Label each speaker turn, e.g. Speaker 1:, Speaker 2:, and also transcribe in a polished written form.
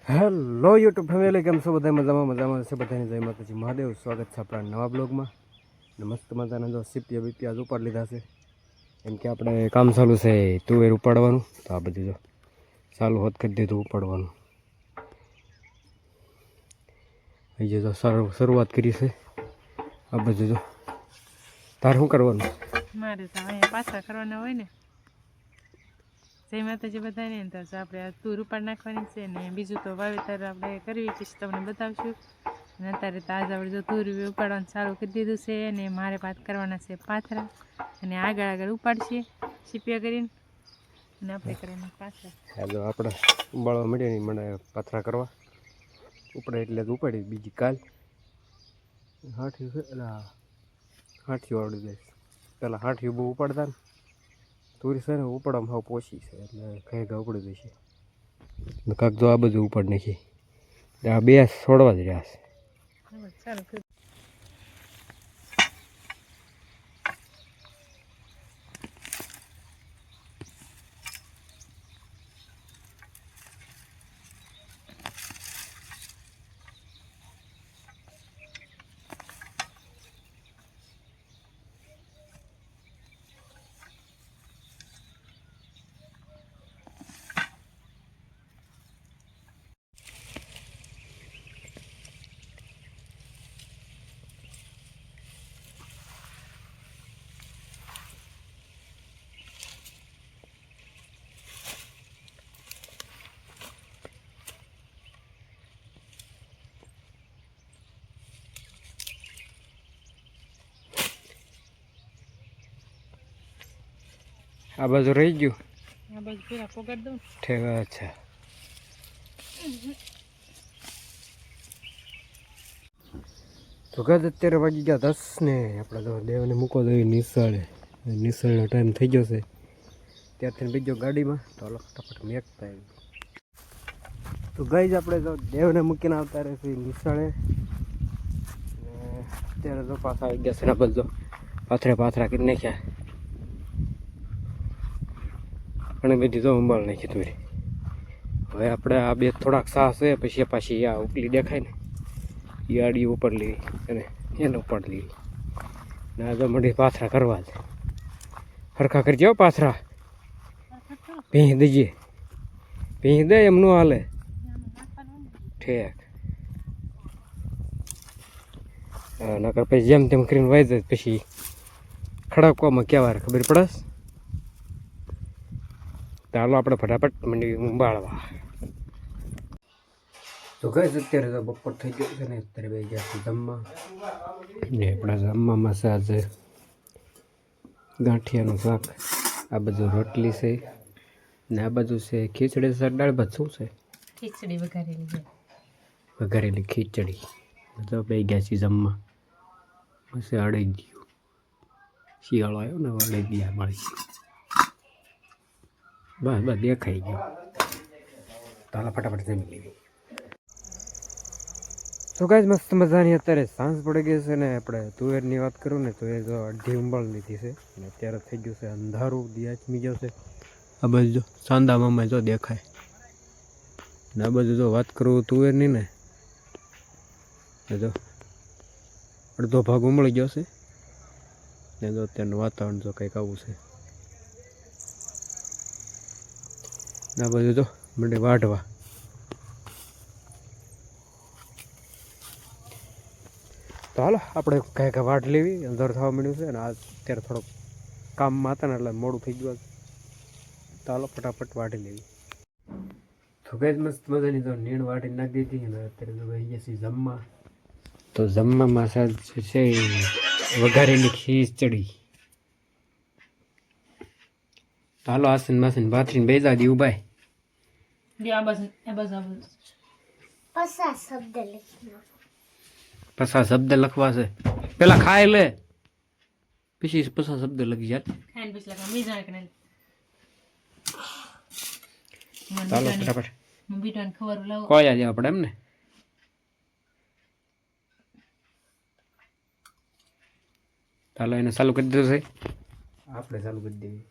Speaker 1: Hello YouTube family, કેમ છો બધા? મજામાં છે બધાની. જય માતાજી મહાદેવ. સ્વાગત છે આપણા નવા બ્લોગમાં. મસ્ત મજાના જો સીપિયા બીપિયા ઉપાડી લીધા છે, એમ કે આપણે કામ ચાલુ છે તુવેર ઉપાડવાનું. તો આ બધું જો ચાલુ હોત કરી દીધું ઉપાડવાનું. અહીં જો શરૂઆત કરી છે આ બધું. જો તારે શું કરવાનું?
Speaker 2: મારે તો અહીંયા પાછા કરવાના હોય ને. જય માતાજી બધાને. તો આપણે આ તુર ઉપાડ નાખવાની છે ને બીજું તો વાવેતર આપણે કરવી પછી તમને બતાવશું. અને અત્યારે તો આજ આપણે જો તુર ઉપાડવાનું ચાલુ કરી દીધું છે અને મારે પાત કરવાના છે પાથરા, અને આગળ ઉપાડશે સીપિયા કરીને, અને આપણે કરવાના પાથરા.
Speaker 1: હા, જો આપણે ઉબાળવા મળીએ ને મને પાથરા કરવા ઉપડે એટલે જ ઉપાડી. બીજી કાલ હાઠી છે એટલે હાઠીઓ આવડી જાય. પહેલાં હાઠીઓ બહુ ઉપાડતા ને, તુરી છે ને ઉપાડવામાં હાવ પોચી છે એટલે ઘાય ઘા ઉપડી જશે. કાંક જો આ બધું ઉપાડ નાખી. આ બે છોડવા જ રહ્યા છે.
Speaker 2: ચાલો.
Speaker 1: આ બાજુ રહી ગયું.
Speaker 2: આ બાજુ પૂરા પગાર દઉં.
Speaker 1: ઠીક, અચ્છા. તો ગાજ અત્યારે વાગી ગયા 10 ને આપણે તો દેવને મૂકો દઈએ નિશાળે. નિશાળનો ટાઈમ થઈ ગયો છે. ત્યારથી બીજો ગાડીમાં તો હાલો ફટાફટ મેકતા આવી. તો ગઈ જ આપણે તો દેવને મૂકીને આવતા રહેશે નિશાળે. અત્યારે તો પાછા આવી ગયા છે ને બધો પાથરા કરી નાખ્યા. ઘણી બધી તો અંબાળ નાખી તું. હવે આપણે આ બે થોડાક સાહ છે પછી પાછી આ ઉપલી દેખાય ને એ આડી ઉપર લેવી અને એને ઉપાડ લેવી. ના તો મળી પાથરા કરવા જ સરખા કરી જાઓ પાથરા. ભીંસ દઈએ, ભીંસ દે એમ નો હાલે. ઠીક. હા, નકર પછી જેમ તેમ કરીને વાઈ જાય પછી ખડકવામાં કહેવાય ખબર પડે. ચાલો આપણે ફટાફટ મંડી ઉંબાળવા. તો ગઈ અત્યારે તો બપોર થઈ ગયો છે ને અત્યારે બે ગયા છે જમવા. ને આપણા જમવામાં છે આજે ગાંઠિયાનું શાક, આ બધું રોટલી છે ને આ બધું છે ખીચડી છે, દાળ ભાત. શું છે?
Speaker 2: ખીચડી વઘારેલી છે.
Speaker 1: વઘારેલી ખીચડી. તો બે ગયા છે જમવા. બસ અડાઈ ગયું. શિયાળો આવ્યો ને અડાઈ ગયા મળી. બસ દેખાઈ ગયું. તાલા ફટાફટ જમી લેવી. તો કાંઈ મસ્ત મજાની અત્યારે સાંજ પડી ગઈ છે ને આપણે તુવેરની વાત કરું ને તો એ જો અડધી ઉંબાળ લીધી છે ને અત્યારે થઈ ગયું છે અંધારું. દિયાચમી ગયો છે. આ બાજુ જો સાંદામાં જો દેખાય ને આ બાજુ જો વાત કરું તુવેરની ને જો અડધો ભાગ ઉમળી ગયો છે ને જો અત્યારનું વાતાવરણ જો કંઈક આવું છે. આ બાજુ જો મંડે વાઢવા. તો હાલો આપણે કાંઈક વાટ લેવી. અંધાર થવા મળ્યું છે અને આ અત્યારે થોડોક કામમાં હતા ને એટલે મોડું થઈ ગયું. તો હાલો ફટાફટ વાટી લેવી. તો કંઈ મસ્ત મજાની તો નીણ વાટી નાખી દીધી અને અત્યારે તો ગઈ ગયા છીએ જમવા. તો જમવામાં સાજ છે વઘારેલી ખીચડી. તો હાલો આસન બાસન બાથરીને બેસા દી ઉભાય. પસા શબ્દ લખવા છે. પેલા ખાઈ લે પછી પસા શબ્દ લખી જાય. ચાલો ફટાફટ કોઈ આજે આપણે એમ ને. ચાલો એને ચાલુ કરી દીધું છે. આપણે ચાલુ કરી દઈએ.